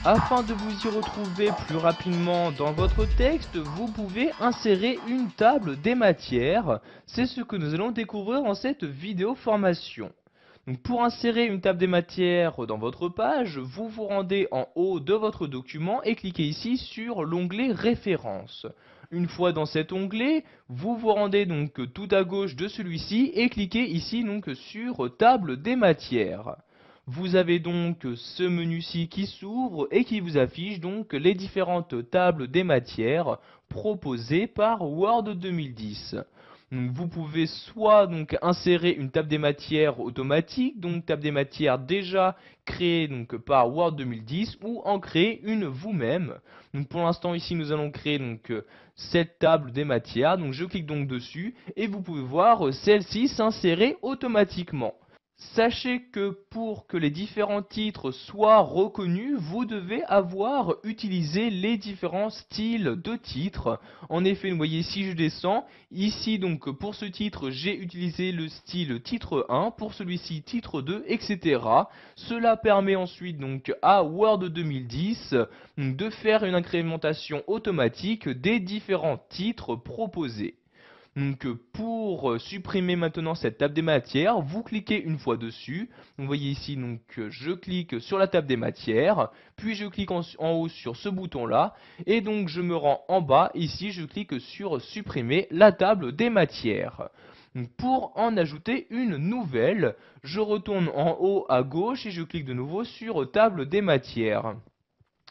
Afin de vous y retrouver plus rapidement dans votre texte, vous pouvez insérer une table des matières. C'est ce que nous allons découvrir dans cette vidéo formation. Donc pour insérer une table des matières dans votre page, vous vous rendez en haut de votre document et cliquez ici sur l'onglet Références. Une fois dans cet onglet, vous vous rendez donc tout à gauche de celui-ci et cliquez ici donc sur Table des matières. Vous avez donc ce menu-ci qui s'ouvre et qui vous affiche donc les différentes tables des matières proposées par Word 2010. Donc vous pouvez soit donc insérer une table des matières automatique, donc table des matières déjà créée donc par Word 2010, ou en créer une vous-même. Donc pour l'instant ici nous allons créer donc cette table des matières. Donc je clique donc dessus et vous pouvez voir celle-ci s'insérer automatiquement. Sachez que pour que les différents titres soient reconnus, vous devez avoir utilisé les différents styles de titres. En effet, vous voyez, si je descends, ici donc pour ce titre, j'ai utilisé le style titre 1, pour celui-ci titre 2, etc. Cela permet ensuite donc à Word 2010 de faire une incrémentation automatique des différents titres proposés. Donc pour supprimer maintenant cette table des matières, vous cliquez une fois dessus. Vous voyez ici donc je clique sur la table des matières, puis je clique en haut sur ce bouton là, et donc je me rends en bas, ici je clique sur supprimer la table des matières. Donc pour en ajouter une nouvelle, je retourne en haut à gauche et je clique de nouveau sur table des matières.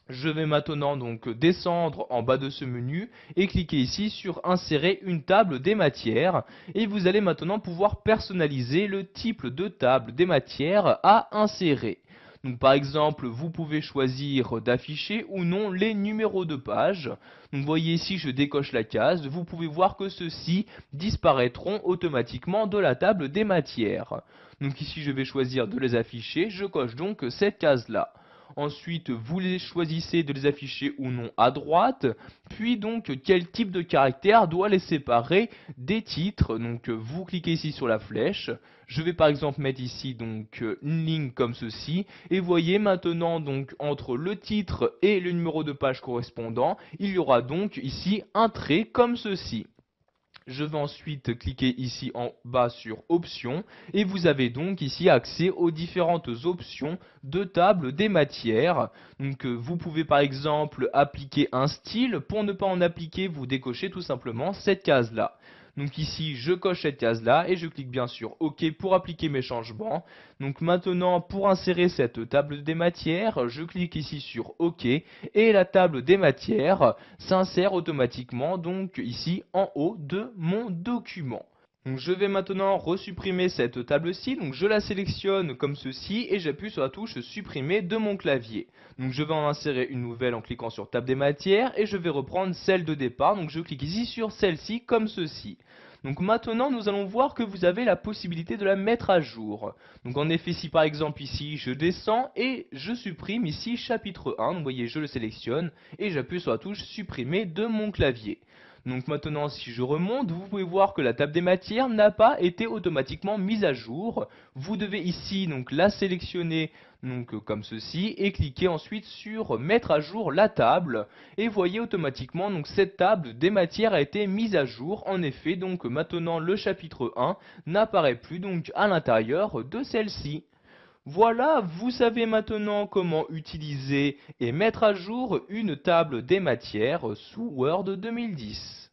Je vais maintenant donc descendre en bas de ce menu et cliquer ici sur insérer une table des matières et vous allez maintenant pouvoir personnaliser le type de table des matières à insérer. Donc par exemple, vous pouvez choisir d'afficher ou non les numéros de page. Donc vous voyez ici, je décoche la case, vous pouvez voir que ceux-ci disparaîtront automatiquement de la table des matières. Donc ici, je vais choisir de les afficher, je coche donc cette case-là. Ensuite, vous les choisissez de les afficher ou non à droite. Puis donc, quel type de caractère doit les séparer des titres. Donc, vous cliquez ici sur la flèche. Je vais par exemple mettre ici donc une ligne comme ceci. Et voyez maintenant donc entre le titre et le numéro de page correspondant, il y aura donc ici un trait comme ceci. Je vais ensuite cliquer ici en bas sur options et vous avez donc ici accès aux différentes options de table des matières. Donc vous pouvez par exemple appliquer un style. Pour ne pas en appliquer, vous décochez tout simplement cette case là. Donc ici, je coche cette case-là et je clique bien sûr OK pour appliquer mes changements. Donc maintenant, pour insérer cette table des matières, je clique ici sur OK et la table des matières s'insère automatiquement donc ici en haut de mon document. Donc je vais maintenant resupprimer cette table-ci, donc je la sélectionne comme ceci et j'appuie sur la touche supprimer de mon clavier. Donc je vais en insérer une nouvelle en cliquant sur table des matières et je vais reprendre celle de départ, donc je clique ici sur celle-ci comme ceci. Donc maintenant nous allons voir que vous avez la possibilité de la mettre à jour. Donc en effet si par exemple ici je descends et je supprime ici chapitre 1, donc vous voyez je le sélectionne et j'appuie sur la touche supprimer de mon clavier. Donc maintenant si je remonte, vous pouvez voir que la table des matières n'a pas été automatiquement mise à jour. Vous devez ici donc la sélectionner donc comme ceci et cliquer ensuite sur mettre à jour la table et voyez automatiquement donc cette table des matières a été mise à jour. En effet donc maintenant le chapitre 1 n'apparaît plus donc à l'intérieur de celle-ci. Voilà, vous savez maintenant comment utiliser et mettre à jour une table des matières sous Word 2010.